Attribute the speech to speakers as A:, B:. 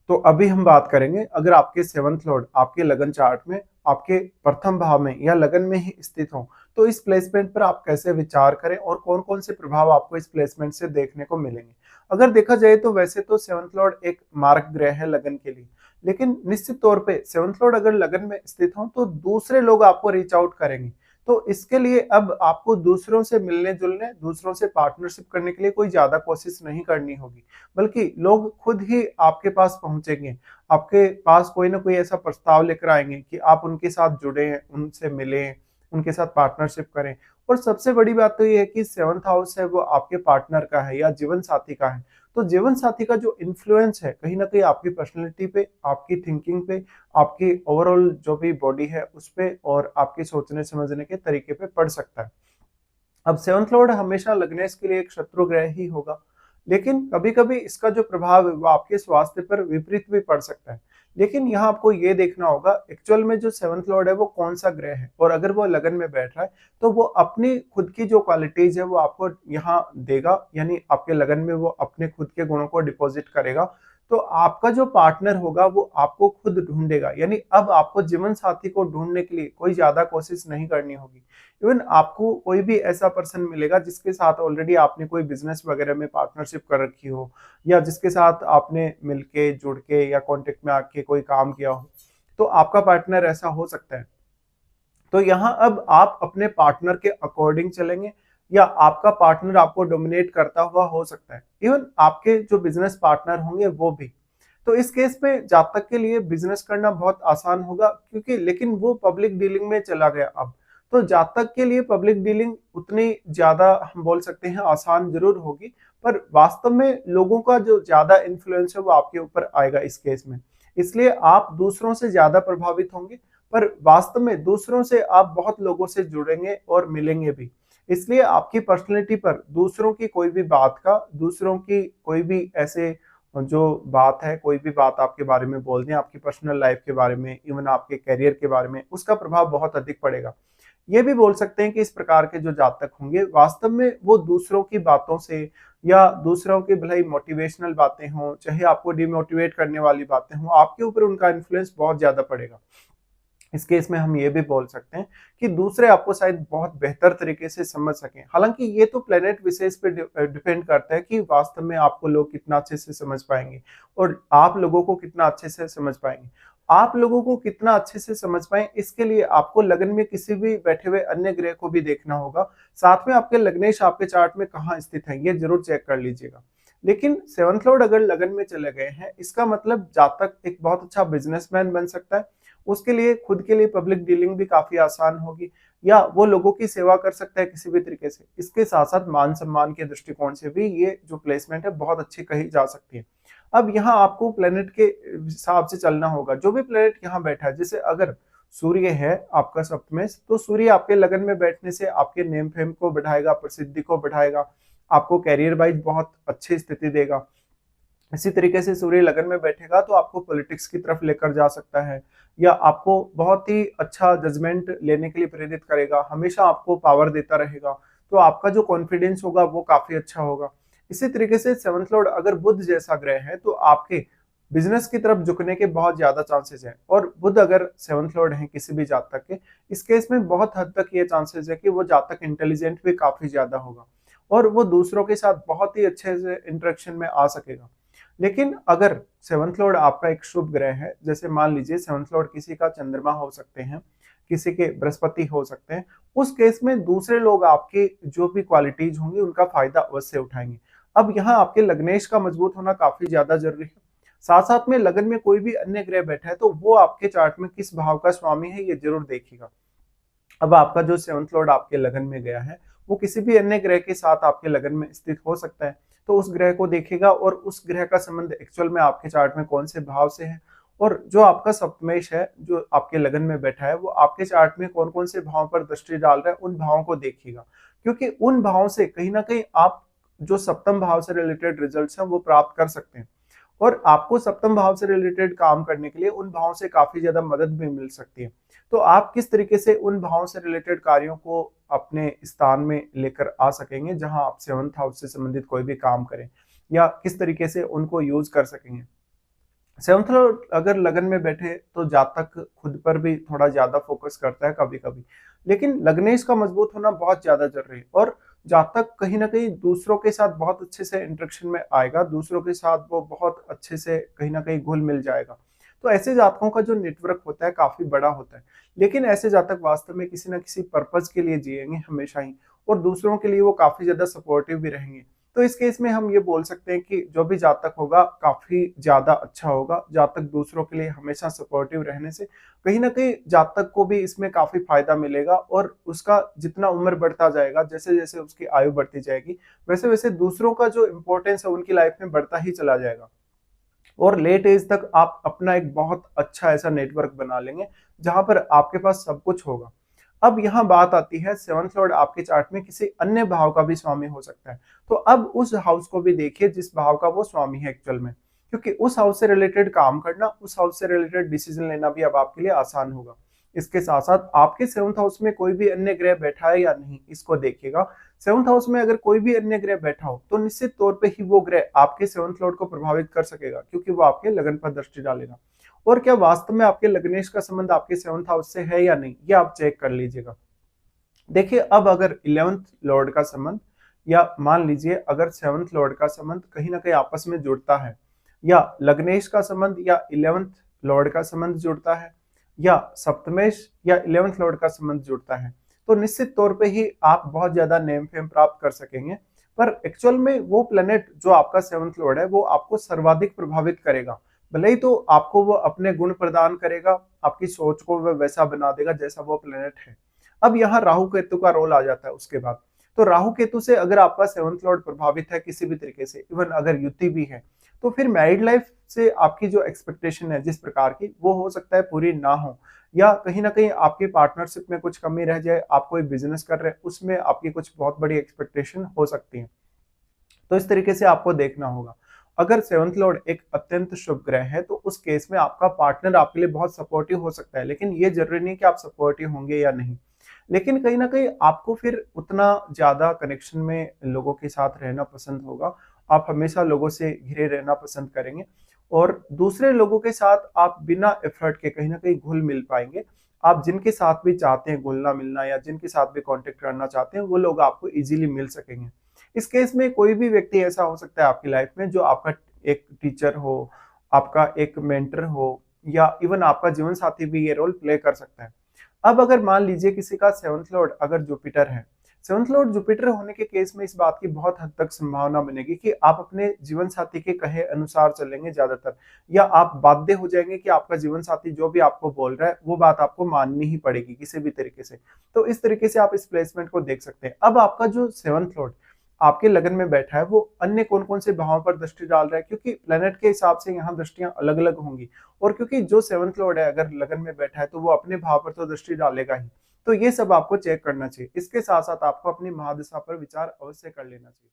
A: तो अभी हम बात करेंगे, अगर आपके सेवंथ लॉर्ड आपके लगन चार्ट में आपके प्रथम भाव में या लगन में ही स्थित हो, तो इस प्लेसमेंट पर आप कैसे विचार करें और कौन कौन से प्रभाव आपको इस प्लेसमेंट से देखने को मिलेंगे। अगर देखा जाए तो वैसे तो सेवंथ लॉर्ड एक मार्क ग्रह है लगन के लिए, लेकिन निश्चित तौर पे सेवंथ लॉर्ड अगर लगन में स्थित हो तो दूसरे लोग आपको रीच आउट करेंगे। तो इसके लिए अब आपको दूसरों से मिलने जुलने, दूसरों से पार्टनरशिप करने के लिए कोई ज्यादा कोशिश नहीं करनी होगी, बल्कि लोग खुद ही आपके पास पहुंचेंगे। आपके पास कोई ना कोई ऐसा प्रस्ताव लेकर आएंगे कि आप उनके साथ जुड़े, उनसे मिलें, उनके साथ पार्टनरशिप करें। और सबसे बड़ी बात तो ये है कि सेवंथ हाउस है वो आपके पार्टनर का है या जीवन साथी का है। तो जीवन साथी का जो इन्फ्लुएंस है कहीं ना कहीं आपकी पर्सनैलिटी पे, आपकी थिंकिंग पे, आपकी ओवरऑल जो भी बॉडी है उस पे और आपके सोचने समझने के तरीके पे पड़ सकता है। अब सेवंथ लॉर्ड हमेशा लग्नेश के लिए एक शत्रु ग्रह ही होगा, लेकिन कभी कभी इसका जो प्रभाव है वो आपके स्वास्थ्य पर विपरीत भी पड़ सकता है। लेकिन यहाँ आपको ये देखना होगा एक्चुअल में जो सेवंथ लॉर्ड है वो कौन सा ग्रह है, और अगर वो लगन में बैठ रहा है तो वो अपनी खुद की जो क्वालिटीज है वो आपको यहाँ देगा, यानी आपके लगन में वो अपने खुद के गुणों को डिपॉजिट करेगा। तो आपका जो पार्टनर होगा वो आपको खुद ढूंढेगा, यानी अब आपको जीवन साथी को ढूंढने के लिए कोई ज्यादा कोशिश नहीं करनी होगी। इवन आपको कोई भी ऐसा पर्सन मिलेगा जिसके साथ ऑलरेडी आपने कोई बिजनेस वगैरह में पार्टनरशिप कर रखी हो, या जिसके साथ आपने मिलके जुड़ के या कांटेक्ट में आके कोई काम किया हो, तो आपका पार्टनर ऐसा हो सकता है। तो यहाँ अब आप अपने पार्टनर के अकॉर्डिंग चलेंगे, या आपका पार्टनर आपको डोमिनेट करता हुआ हो सकता है। इवन आपके जो बिजनेस पार्टनर होंगे वो भी। तो इस केस में जातक के लिए बिजनेस करना बहुत आसान होगा, क्योंकि लेकिन वो पब्लिक डीलिंग में चला गया अब। तो जातक के लिए पब्लिक डीलिंग उतनी ज्यादा हम बोल सकते हैं आसान जरूर होगी, पर वास्तव में लोगों का जो ज्यादा इन्फ्लुएंस है वो आपके ऊपर आएगा इस केस में। इसलिए आप दूसरों से ज्यादा प्रभावित होंगे, पर वास्तव में दूसरों से आप बहुत लोगों से जुड़ेंगे और मिलेंगे भी। इसलिए आपकी पर्सनैलिटी पर दूसरों की कोई भी बात का, दूसरों की कोई भी ऐसे जो बात है, कोई भी बात आपके बारे में बोल दें, आपकी पर्सनल लाइफ के बारे में, इवन आपके करियर के बारे में, उसका प्रभाव बहुत अधिक पड़ेगा। ये भी बोल सकते हैं कि इस प्रकार के जो जातक होंगे वास्तव में वो दूसरों की बातों से, या दूसरों की भलाई मोटिवेशनल बातें हों चाहे आपको डिमोटिवेट करने वाली बातें हों, आपके ऊपर उनका इन्फ्लुएंस बहुत ज्यादा पड़ेगा। इस केस में हम ये भी बोल सकते हैं कि दूसरे आपको शायद बहुत बेहतर तरीके से समझ सकें। हालांकि ये तो प्लेनेट विशेष पे डिपेंड करता है कि वास्तव में आपको लोग कितना अच्छे से समझ पाएंगे और आप लोगों को कितना अच्छे से समझ पाएंगे। आप लोगों को कितना अच्छे से समझ पाए इसके लिए आपको लगन में किसी भी बैठे हुए अन्य ग्रह को भी देखना होगा। साथ में आपके लग्नेश आपके चार्ट में कहाँ स्थित है ये जरूर चेक कर लीजिएगा। लेकिन सेवंथ लॉर्ड अगर लगन में चले गए हैं, इसका मतलब जातक एक बहुत अच्छा बिजनेसमैन बन सकता है। उसके लिए खुद के लिए पब्लिक डीलिंग भी काफी आसान होगी, या वो लोगों की सेवा कर सकता है किसी भी तरीके से। इसके साथ साथ मान सम्मान के दृष्टिकोण से भी ये जो प्लेसमेंट है बहुत अच्छी कही जा सकती है। अब यहाँ आपको प्लेनेट के हिसाब से चलना होगा, जो भी प्लेनेट यहाँ बैठा है। जैसे अगर सूर्य है आपका सप्तमें, तो सूर्य आपके लगन में बैठने से आपके नेम फेम को बढ़ाएगा, प्रसिद्धि को बढ़ाएगा, आपको कैरियर वाइज बहुत अच्छी स्थिति देगा। इसी तरीके से सूर्य लगन में बैठेगा तो आपको पॉलिटिक्स की तरफ लेकर जा सकता है, या आपको बहुत ही अच्छा जजमेंट लेने के लिए प्रेरित करेगा, हमेशा आपको पावर देता रहेगा। तो आपका जो कॉन्फिडेंस होगा वो काफी अच्छा होगा। इसी तरीके से सेवंथ लॉर्ड अगर बुध जैसा ग्रह है तो आपके बिजनेस की तरफ झुकने के बहुत ज्यादा चांसेस हैं। और बुध अगर सेवंथ लॉर्ड है किसी भी जातक के, इस केस में बहुत हद तक ये चांसेस है कि वो जातक इंटेलिजेंट भी काफी ज्यादा होगा और वो दूसरों के साथ बहुत ही अच्छे से इंटरेक्शन में आ सकेगा। लेकिन अगर सेवंथ लॉर्ड आपका एक शुभ ग्रह है, जैसे मान लीजिए सेवंथ लॉर्ड किसी का चंद्रमा हो सकते हैं, किसी के बृहस्पति हो सकते हैं, उस केस में दूसरे लोग आपके जो भी क्वालिटीज होंगी उनका फायदा अवश्य उठाएंगे। अब यहाँ आपके लग्नेश का मजबूत होना काफी ज्यादा जरूरी है। साथ साथ में लगन में कोई भी अन्य ग्रह बैठा है तो वो आपके चार्ट में किस भाव का स्वामी है ये जरूर देखिएगा। अब आपका जो सेवंथ लॉर्ड आपके लगन में गया है वो किसी भी अन्य ग्रह के साथ आपके लगन में स्थित हो सकता है, तो उस ग्रह को देखेगा और उस ग्रह का संबंध एक्चुअल में आपके चार्ट में कौन से भाव से है। और जो आपका सप्तमेश है जो आपके लगन में बैठा है वो आपके चार्ट में कौन कौन से भाव पर दृष्टि डाल रहा है, उन भावों को देखिएगा। क्योंकि उन भावों से कहीं ना कहीं आप जो सप्तम भाव से रिलेटेड रिजल्ट्स हैं वो प्राप्त कर सकते हैं। और आपको सप्तम भाव से रिलेटेड काम करने के लिए उन भावों से काफी ज्यादा मदद भी मिल सकती है। तो आप किस तरीके से उन भावों से रिलेटेड कार्यों को अपने स्थान में लेकर आ सकेंगे जहां आप सेवंथ हाउस से संबंधित कोई भी काम करें, या किस तरीके से उनको यूज कर सकेंगे, सेवंथ लॉर्ड अगर लगन में बैठे तो जातक खुद पर भी थोड़ा ज्यादा फोकस करता है कभी कभी, लेकिन लग्नेश का मजबूत होना बहुत ज्यादा जरूरी है। और जातक कहीं ना कहीं दूसरों के साथ बहुत अच्छे से इंटरेक्शन में आएगा, दूसरों के साथ वो बहुत अच्छे से कहीं ना कहीं घुल मिल जाएगा। तो ऐसे जातकों का जो नेटवर्क होता है काफी बड़ा होता है, लेकिन ऐसे जातक वास्तव में किसी ना किसी पर्पज के लिए जिएंगे हमेशा ही, और दूसरों के लिए वो काफी ज्यादा सपोर्टिव भी रहेंगे। तो इस केस में हम ये बोल सकते हैं कि जो भी जातक होगा काफी ज्यादा अच्छा होगा। जातक दूसरों के लिए हमेशा सपोर्टिव रहने से कहीं ना कहीं जातक को भी इसमें काफी फायदा मिलेगा, और उसका जितना उम्र बढ़ता जाएगा, जैसे जैसे उसकी आयु बढ़ती जाएगी, वैसे वैसे दूसरों का जो इम्पोर्टेंस है उनकी लाइफ में बढ़ता ही चला जाएगा। और लेट एज तक आप अपना एक बहुत अच्छा ऐसा नेटवर्क बना लेंगे जहां पर आपके पास सब कुछ होगा। अब यहाँ बात आती है, सेवंथ लॉर्ड आपके चार्ट में किसी अन्य भाव का भी स्वामी हो सकता है। तो अब उस हाउस को भी देखिए जिस भाव का वो स्वामी है एक्चुअल में, क्योंकि उस हाउस से रिलेटेड काम करना, उस हाउस से रिलेटेड डिसीजन लेना भी अब आपके लिए आसान होगा। इसके साथ साथ आपके सेवंथ हाउस में कोई भी अन्य ग्रह बैठा है या नहीं, इसको देखिएगा। सेवंथ हाउस में अगर कोई भी अन्य ग्रह बैठा हो तो निश्चित तौर पे ही वो ग्रह आपके सेवंथ लॉर्ड को प्रभावित कर सकेगा, क्योंकि वो आपके लगन पर दृष्टि डालेगा। और क्या वास्तव में आपके लग्नेश का संबंध आपके सेवंथ हाउस से है या नहीं, ये आप चेक कर लीजिएगा। देखिए, अब अगर इलेवंथ लॉर्ड का संबंध, या मान लीजिए अगर सेवंथ लॉर्ड का संबंध कहीं ना कहीं आपस में जुड़ता है, या लग्नेश का संबंध या इलेवंथ लॉर्ड का संबंध जुड़ता है, या सप्तमेश या इलेवंथ लॉर्ड का संबंध जुड़ता है, तो निश्चित तौर पे ही आप बहुत ज्यादा नेम फेम प्राप्त कर सकेंगे। पर एक्चुअल में वो प्लेनेट जो आपका सेवंथ लॉर्ड है वो आपको सर्वाधिक प्रभावित करेगा। भले ही तो आपको वो अपने गुण प्रदान करेगा, आपकी सोच को वह वैसा बना देगा जैसा वो प्लेनेट है। अब यहाँ राहु केतु का रोल आ जाता है उसके बाद। तो राहु केतु से अगर आपका सेवंथ लॉर्ड प्रभावित है किसी भी तरीके से, इवन अगर युति भी है, तो फिर मैरिड लाइफ से आपकी जो एक्सपेक्टेशन है जिस प्रकार की, वो हो सकता है पूरी ना हो, या कहीं ना कहीं आपकी पार्टनरशिप में कुछ कमी रह जाए। आप कोई बिजनेस कर रहे हैं, उसमें आपकी कुछ बहुत बड़ी एक्सपेक्टेशन हो सकती है। तो इस तरीके से आपको देखना होगा। अगर सेवंथ लॉर्ड एक अत्यंत शुभ ग्रह है तो उस केस में आपका पार्टनर आपके लिए बहुत सपोर्टिव हो सकता है, लेकिन ये जरूरी नहीं कि आप सपोर्टिव होंगे या नहीं। लेकिन कहीं ना कहीं आपको फिर उतना ज्यादा कनेक्शन में लोगों के साथ रहना पसंद होगा। आप हमेशा लोगों से घिरे रहना पसंद करेंगे, और दूसरे लोगों के साथ आप बिना एफर्ट के कहीं ना कहीं घुल मिल पाएंगे। आप जिनके साथ भी चाहते हैं घुलना मिलना, या जिनके साथ भी कांटेक्ट करना चाहते हैं, वो लोग आपको इजीली मिल सकेंगे। इस केस में कोई भी व्यक्ति ऐसा हो सकता है आपकी लाइफ में जो आपका एक टीचर हो, आपका एक मेंटर हो, या इवन आपका जीवन साथी भी ये रोल प्ले कर सकता है। अब अगर मान लीजिए किसी का सेवंथ लॉर्ड अगर जुपिटर है, सेवंथ लॉर्ड जुपिटर होने के केस में इस बात की बहुत हद तक संभावना बनेगी कि आप अपने जीवन साथी के कहे अनुसार चलेंगे ज्यादातर, या आप बाध्य हो जाएंगे कि आपका जीवन साथी जो भी आपको बोल रहा है वो बात आपको माननी ही पड़ेगी किसी भी तरीके से। तो इस तरीके से आप इस प्लेसमेंट को देख सकते हैं। अब आपका जो सेवंथ लॉर्ड आपके लगन में बैठा है वो अन्य कौन कौन से भावों पर दृष्टि डाल रहा है, क्योंकि प्लेनेट के हिसाब से यहाँ दृष्टियां अलग अलग होंगी। और क्योंकि जो सेवंथ लॉर्ड है अगर लगन में बैठा है तो वो अपने भाव पर तो दृष्टि डालेगा ही। तो ये सब आपको चेक करना चाहिए। इसके साथ साथ आपको अपनी महादशा पर विचार अवश्य कर लेना चाहिए।